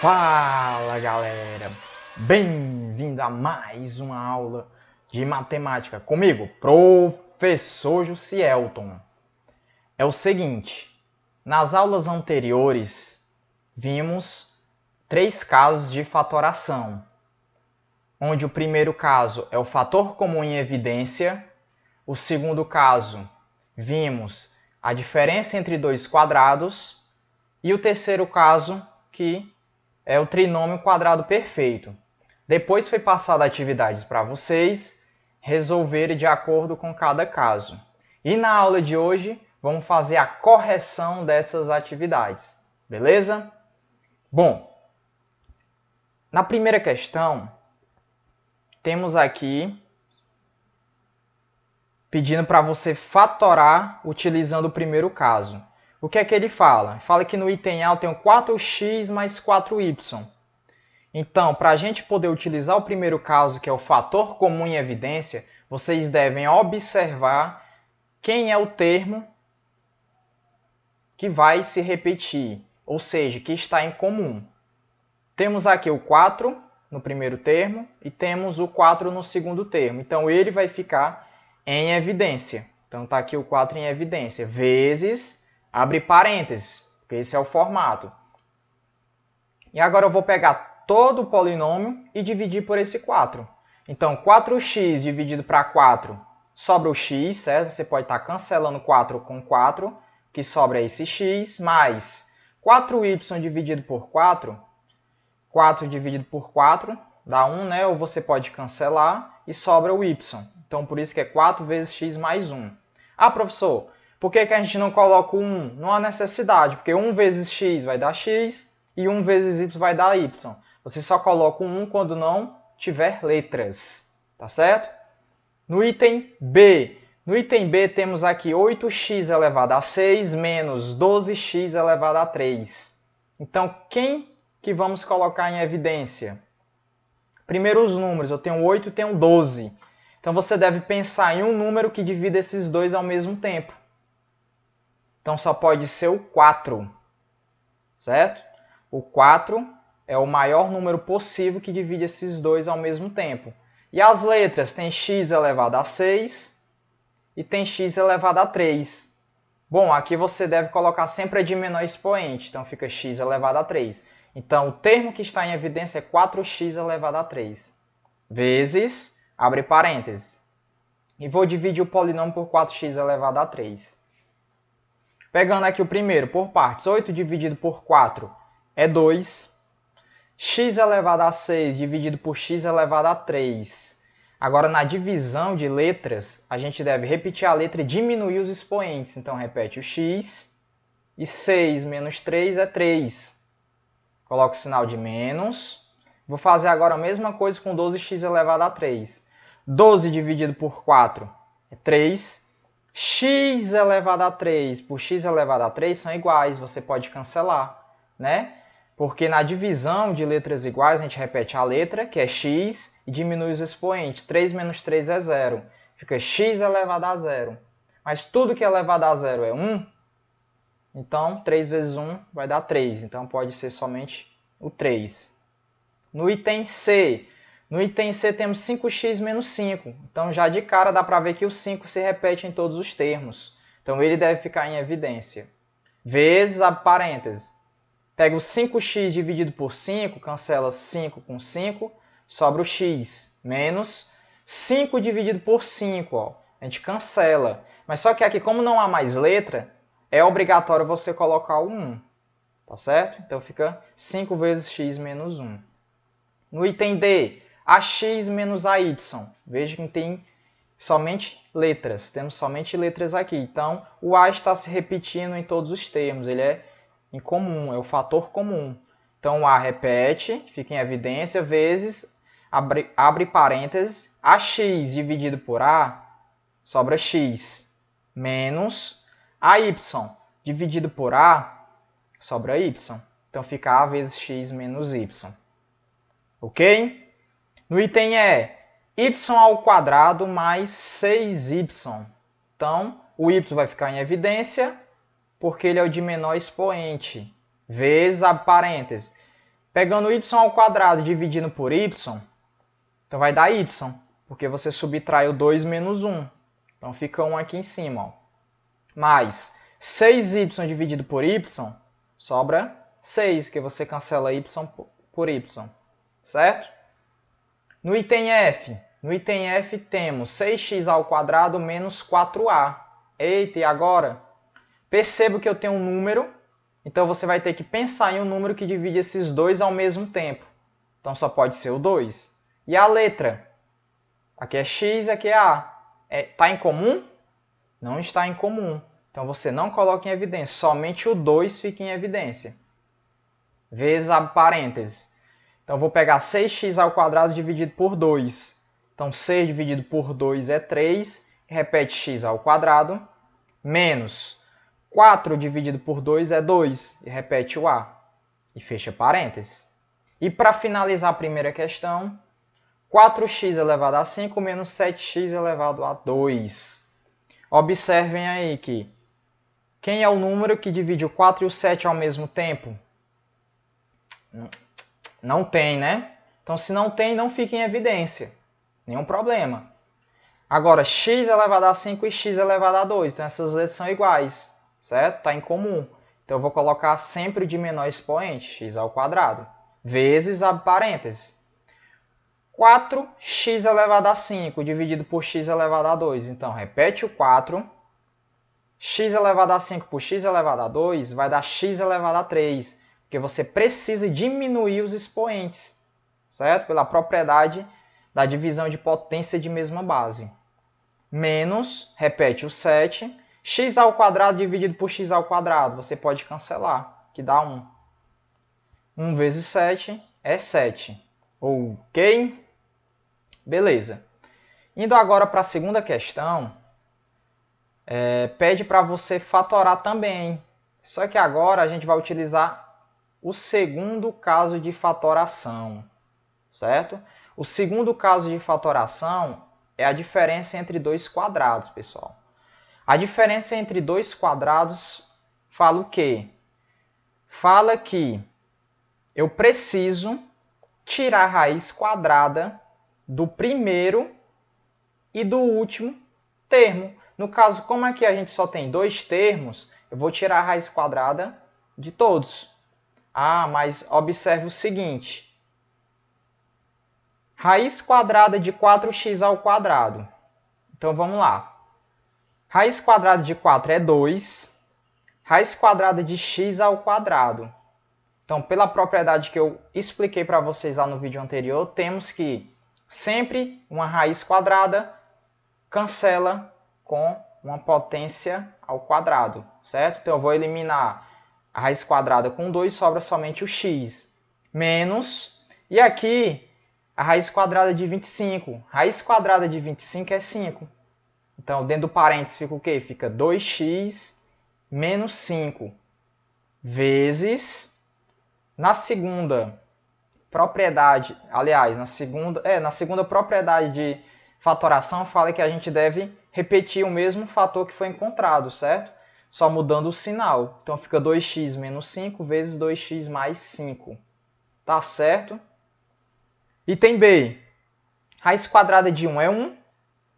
Fala galera, bem-vindo a mais uma aula de matemática comigo, professor Jussielton. É o seguinte, nas aulas anteriores vimos 3 casos de fatoração, onde o primeiro caso é o fator comum em evidência, o segundo caso vimos a diferença entre dois quadrados e o terceiro caso que é o trinômio quadrado perfeito. Depois foi passada atividades para vocês resolverem de acordo com cada caso. E na aula de hoje vamos fazer a correção dessas atividades, beleza? Bom, na primeira questão, temos aqui pedindo para você fatorar utilizando o primeiro caso. O que é que ele fala? Fala que no item A eu tenho 4x mais 4y. Então, para a gente poder utilizar o primeiro caso, que é o fator comum em evidência, vocês devem observar quem é o termo que vai se repetir, ou seja, que está em comum. Temos aqui o 4 no primeiro termo e temos o 4 no segundo termo. Então, ele vai ficar em evidência. Então, está aqui o 4 em evidência, vezes, abre parênteses, porque esse é o formato. E agora eu vou pegar todo o polinômio e dividir por esse 4. Então, 4x dividido para 4 sobra o x, certo? Você pode estar cancelando 4 com 4, que sobra esse x, mais 4y dividido por 4, 4 dividido por 4 dá 1, né? Ou você pode cancelar e sobra o y. Então, por isso que é 4 vezes x mais 1. Ah, professor, por que a gente não coloca o 1? Não há necessidade, porque 1 vezes x vai dar x e 1 vezes y vai dar y. Você só coloca o 1 quando não tiver letras, tá certo? No item B, temos aqui 8x elevado a 6 menos 12x elevado a 3. Então, quem que vamos colocar em evidência? Primeiro os números, eu tenho 8 e tenho 12. Então, você deve pensar em um número que divida esses dois ao mesmo tempo. Então, só pode ser o 4, certo? O 4 é o maior número possível que divide esses dois ao mesmo tempo. E as letras tem x elevado a 6 e tem x elevado a 3. Bom, aqui você deve colocar sempre a de menor expoente, então fica x elevado a 3. Então, o termo que está em evidência é 4x elevado a 3, vezes, abre parênteses. E vou dividir o polinômio por 4x elevado a 3. Pegando aqui o primeiro, por partes, 8 dividido por 4 é 2. X elevado a 6 dividido por x elevado a 3. Agora, na divisão de letras, a gente deve repetir a letra e diminuir os expoentes. Então, repete o x e 6 menos 3 é 3. Coloco o sinal de menos. Vou fazer agora a mesma coisa com 12x elevado a 3. 12 dividido por 4 é 3. X elevado a 3 por x elevado a 3 são iguais, você pode cancelar, né? Porque na divisão de letras iguais, a gente repete a letra, que é x, e diminui os expoentes. 3 menos 3 é 0. Fica x elevado a 0. Mas tudo que é elevado a 0 é 1, então 3 vezes 1 vai dar 3. Então pode ser somente o 3. No item C, temos 5x menos 5. Então, já de cara, dá para ver que o 5 se repete em todos os termos. Então, ele deve ficar em evidência. Vezes, abre parênteses. Pega o 5x dividido por 5, cancela 5 com 5, sobra o x. Menos 5 dividido por 5, ó, a gente cancela. Mas só que aqui, como não há mais letra, é obrigatório você colocar o 1. Tá certo? Então, fica 5 vezes x menos 1. No item D, ax menos ay. Veja que tem somente letras. Temos somente letras aqui. Então, o a está se repetindo em todos os termos. Ele é em comum, é o fator comum. Então, o a repete, fica em evidência, vezes, abre parênteses, ax dividido por a, sobra x, menos ay dividido por a, sobra y. Então, fica a vezes x menos y. Ok? No item E, y ao quadrado mais 6y. Então, o y vai ficar em evidência, porque ele é o de menor expoente. Vezes, abre parênteses. Pegando y ao quadrado e dividindo por y, então vai dar y, porque você subtraiu 2 menos 1. Então fica 1 aqui em cima. Ó. Mais 6y dividido por y, sobra 6, porque você cancela y por y. Certo? No item F temos 6x ao quadrado menos 4a. Eita, e agora? Percebo que eu tenho um número, então você vai ter que pensar em um número que divide esses dois ao mesmo tempo. Então só pode ser o 2. E a letra? Aqui é x, aqui é a. Está em comum? Não está em comum. Então você não coloca em evidência, somente o 2 fica em evidência. Vezes abre parênteses. Então, vou pegar 6x ao quadrado dividido por 2. Então, 6 dividido por 2 é 3. Repete x ao quadrado. Menos 4 dividido por 2 é 2. E repete o a. E fecha parênteses. E para finalizar a primeira questão, 4x elevado a 5 menos 7x elevado a 2. Observem aí que quem é o número que divide o 4 e o 7 ao mesmo tempo? Não tem, né? Então, se não tem, não fica em evidência. Nenhum problema. Agora, x elevado a 5 e x elevado a 2. Então, essas letras são iguais, certo? Está em comum. Então, eu vou colocar sempre de menor expoente, x ao quadrado, vezes, abre parênteses. 4x elevado a 5 dividido por x elevado a 2. Então, repete o 4. X elevado a 5 por x elevado a 2 vai dar x elevado a 3. Porque você precisa diminuir os expoentes, certo? Pela propriedade da divisão de potência de mesma base. Menos, repete o 7, x ao quadrado dividido por x ao quadrado. Você pode cancelar, que dá 1. 1 vezes 7 é 7. Ok? Beleza. Indo agora para a segunda questão, pede para você fatorar também. Só que agora a gente vai utilizar o segundo caso de fatoração, certo? O segundo caso de fatoração é a diferença entre dois quadrados, pessoal. A diferença entre dois quadrados fala o quê? Fala que eu preciso tirar a raiz quadrada do primeiro e do último termo. No caso, como aqui a gente só tem dois termos, eu vou tirar a raiz quadrada de todos. Ah, mas observe o seguinte. Raiz quadrada de 4x ao quadrado. Então, vamos lá. Raiz quadrada de 4 é 2. Raiz quadrada de x ao quadrado. Então, pela propriedade que eu expliquei para vocês lá no vídeo anterior, temos que sempre uma raiz quadrada cancela com uma potência ao quadrado, certo? Então, eu vou eliminar a raiz quadrada com 2, sobra somente o x. Menos, e aqui, a raiz quadrada de 25. Raiz quadrada de 25 é 5. Então, dentro do parênteses fica o quê? Fica 2x menos 5. Vezes, na segunda propriedade, aliás, na segunda propriedade de fatoração, fala que a gente deve repetir o mesmo fator que foi encontrado, certo? Só mudando o sinal. Então, fica 2x menos 5 vezes 2x mais 5. Tá certo? Item B. Raiz quadrada de 1 é 1.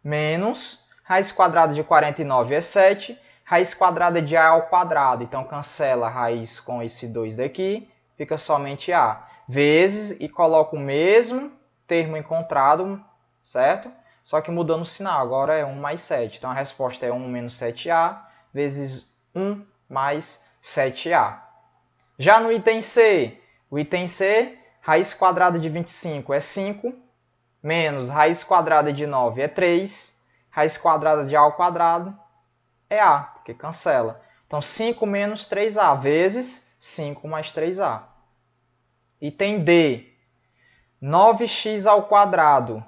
Menos. Raiz quadrada de 49 é 7. Raiz quadrada de a ao quadrado. Então, cancela a raiz com esse 2 daqui. Fica somente a. Vezes, e coloco o mesmo termo encontrado, certo? Só que mudando o sinal. Agora é 1 mais 7. Então, a resposta é 1 menos 7a. Vezes 1 mais 7a. Já no item C, o item C, raiz quadrada de 25 é 5, menos raiz quadrada de 9 é 3, raiz quadrada de a ao quadrado é a, porque cancela. Então, 5 menos 3a, vezes 5 mais 3a. Item D, 9x ao quadrado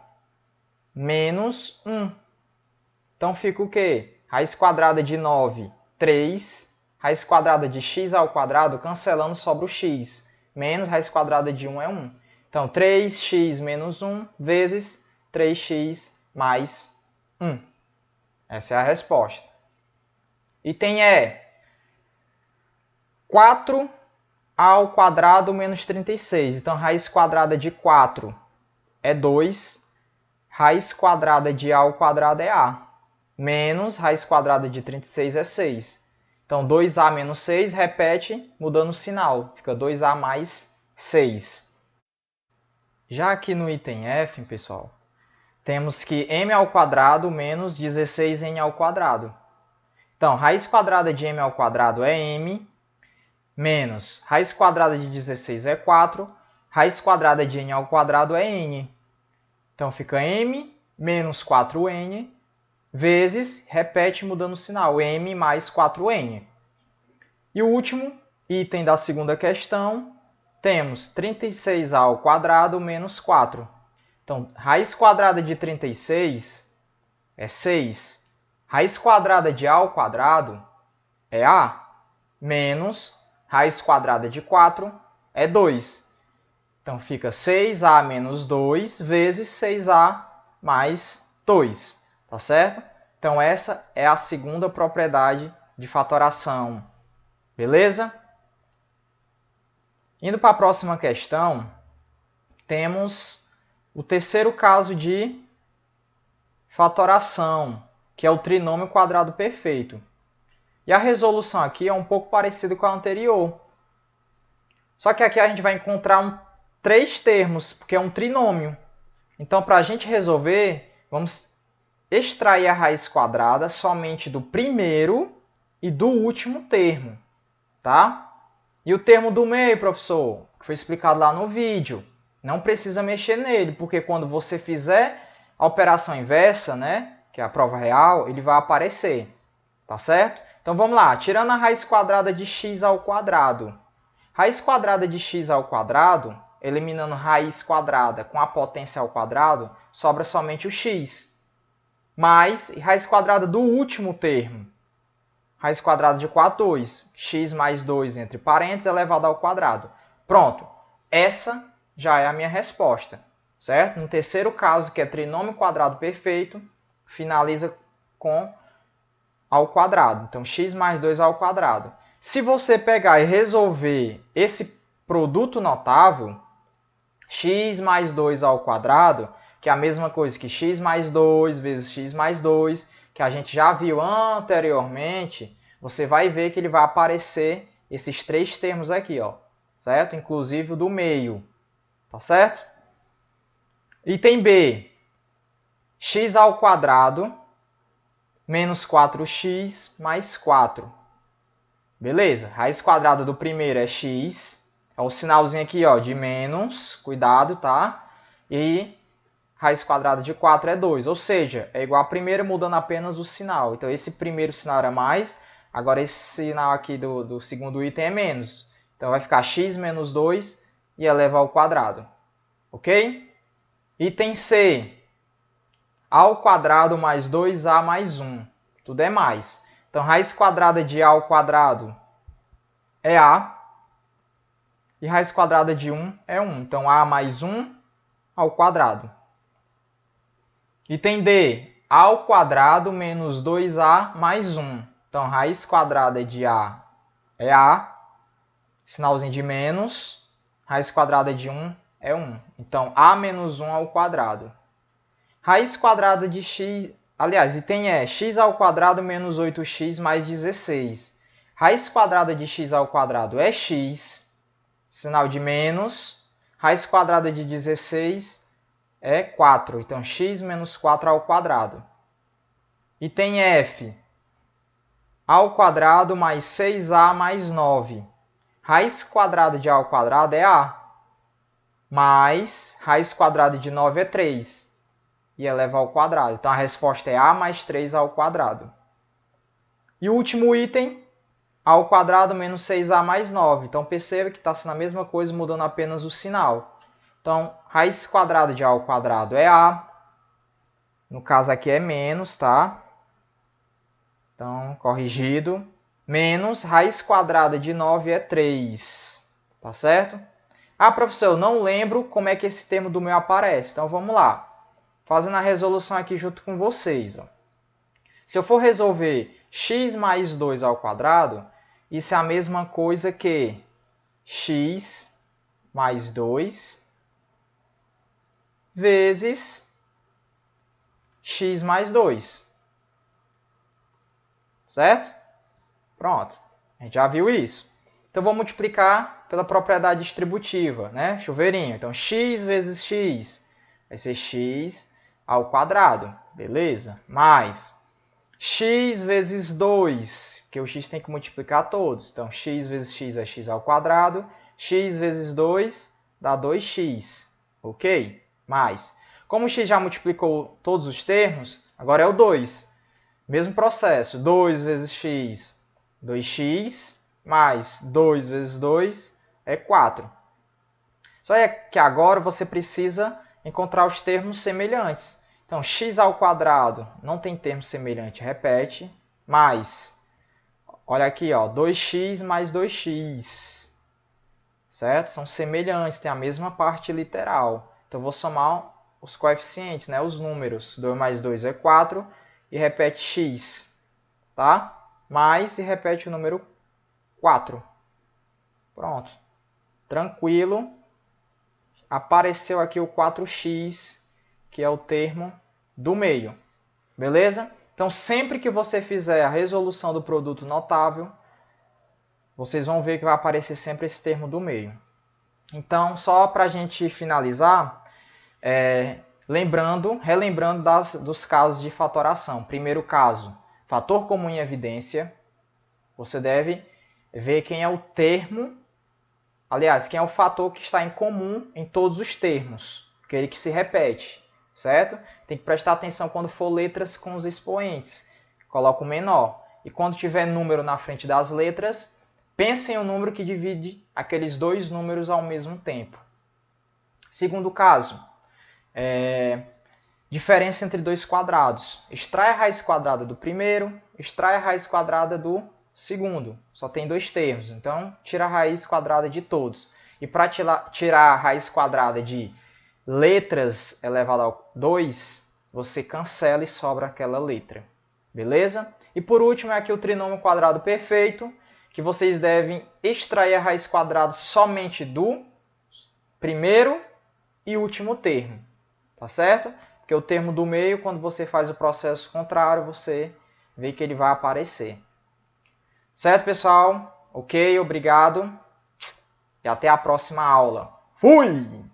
menos 1. Então, fica o quê? Raiz quadrada de 9, 3. Raiz quadrada de x ao quadrado, cancelando, sobra o x. Menos raiz quadrada de 1 é 1. Então, 3x menos 1 vezes 3x mais 1. Essa é a resposta. Item E. 4 ao quadrado menos 36. Então, raiz quadrada de 4 é 2. Raiz quadrada de a ao quadrado é a. Menos raiz quadrada de 36 é 6. Então, 2a menos 6, repete, mudando o sinal. Fica 2a mais 6. Já aqui no item F, pessoal, temos que m ao quadrado menos 16n ao quadrado. Então, raiz quadrada de m ao quadrado é m, menos raiz quadrada de 16 é 4, raiz quadrada de n ao quadrado é n. Então, fica m menos 4n, vezes, repete mudando o sinal, m mais 4n. E o último item da segunda questão, temos 36a ao quadrado menos 4. Então, raiz quadrada de 36 é 6. Raiz quadrada de a ao quadrado é a, menos raiz quadrada de 4 é 2. Então, fica 6a menos 2 vezes 6a mais 2. Tá certo? Então, essa é a segunda propriedade de fatoração. Beleza? Indo para a próxima questão, temos o terceiro caso de fatoração, que é o trinômio quadrado perfeito. E a resolução aqui é um pouco parecida com a anterior. Só que aqui a gente vai encontrar três termos, porque é um trinômio. Então, para a gente resolver, vamos extrair a raiz quadrada somente do primeiro e do último termo, tá? E o termo do meio, professor, que foi explicado lá no vídeo, não precisa mexer nele, porque quando você fizer a operação inversa, né, que é a prova real, ele vai aparecer, tá certo? Então vamos lá, tirando a raiz quadrada de x ao quadrado. Raiz quadrada de x ao quadrado, eliminando raiz quadrada com a potência ao quadrado, sobra somente o x. Mais raiz quadrada do último termo. Raiz quadrada de 4, 2. X mais 2 entre parênteses elevado ao quadrado. Pronto. Essa já é a minha resposta. Certo? No terceiro caso, que é trinômio quadrado perfeito, finaliza com ao quadrado. Então, x mais 2 ao quadrado. Se você pegar e resolver esse produto notável, x mais 2 ao quadrado, que é a mesma coisa que x mais 2 vezes x mais 2, que a gente já viu anteriormente, você vai ver que ele vai aparecer esses três termos aqui, ó, certo? Inclusive o do meio, tá certo? Item B, x ao quadrado menos 4x mais 4. Beleza? Raiz quadrada do primeiro é x, é o sinalzinho aqui, ó, de menos, cuidado, tá? E raiz quadrada de 4 é 2, ou seja, é igual a primeira mudando apenas o sinal. Então, esse primeiro sinal era mais, agora esse sinal aqui do segundo item é menos. Então, vai ficar x menos 2 e eleva ao quadrado. Ok? Item C, a ao quadrado mais 2a mais 1. Tudo é mais. Então, raiz quadrada de a ao quadrado é a. E raiz quadrada de 1 é 1. Então, a mais 1 ao quadrado. Item D, a ao quadrado menos 2a mais 1. Então, raiz quadrada de a é a, sinalzinho de menos, raiz quadrada de 1 é 1. Então, a menos 1 ao quadrado. Raiz quadrada de x, aliás, item E, x ao quadrado menos 8x mais 16. Raiz quadrada de x ao quadrado é x, sinal de menos, raiz quadrada de 16 é 4. Então, x menos 4 ao quadrado. Item F, a ao quadrado mais 6a mais 9. Raiz quadrada de a ao quadrado é a, mais raiz quadrada de 9 é 3. E eleva ao quadrado. Então, a resposta é a mais 3 ao quadrado. E o último item, a ao quadrado menos 6a mais 9. Então, perceba que está sendo a mesma coisa, mudando apenas o sinal. Então, raiz quadrada de a ao quadrado é a. No caso aqui é menos, tá? Então, corrigido. Menos raiz quadrada de 9 é 3. Tá certo? Ah, professor, eu não lembro como é que esse termo do meio aparece. Então, vamos lá. Fazendo a resolução aqui junto com vocês. Ó. Se eu for resolver x mais 2 ao quadrado, isso é a mesma coisa que x mais 2 vezes x mais 2. Certo? Pronto. A gente já viu isso. Então, vou multiplicar pela propriedade distributiva, né? Chuveirinho. Então, x vezes x vai ser x ao quadrado. Beleza? Mais x vezes 2, porque o x tem que multiplicar todos. Então, x vezes x é x ao quadrado. X vezes 2 dá 2x. Ok? Mais. Como o x já multiplicou todos os termos, agora é o 2. Mesmo processo. 2 vezes x, 2x, mais 2 vezes 2 é 4. Só que agora você precisa encontrar os termos semelhantes. Então, x ao quadrado não tem termo semelhante, repete, mais, olha aqui, ó, 2x mais 2x, certo? São semelhantes, tem a mesma parte literal. Então, eu vou somar os coeficientes, né, os números. 2 mais 2 é 4 e repete x, tá? Mais e repete o número 4. Pronto. Tranquilo. Apareceu aqui o 4x, que é o termo do meio. Beleza? Então, sempre que você fizer a resolução do produto notável, vocês vão ver que vai aparecer sempre esse termo do meio. Então, só para a gente finalizar, relembrando dos casos de fatoração. Primeiro caso, fator comum em evidência. Você deve ver quem é o termo, aliás, quem é o fator que está em comum em todos os termos, aquele que se repete, certo? Tem que prestar atenção quando for letras com os expoentes. Coloca o menor. E quando tiver número na frente das letras, pense em um número que divide aqueles dois números ao mesmo tempo. Segundo caso, diferença entre dois quadrados. Extrai a raiz quadrada do primeiro, extrai a raiz quadrada do segundo. Só tem dois termos, então tira a raiz quadrada de todos. E para tirar a raiz quadrada de letras elevado a 2, você cancela e sobra aquela letra. Beleza? E por último é aqui o trinômio quadrado perfeito, que vocês devem extrair a raiz quadrada somente do primeiro e último termo. Tá certo? Porque o termo do meio, quando você faz o processo contrário, você vê que ele vai aparecer. Certo, pessoal? Ok, obrigado. E até a próxima aula. Fui!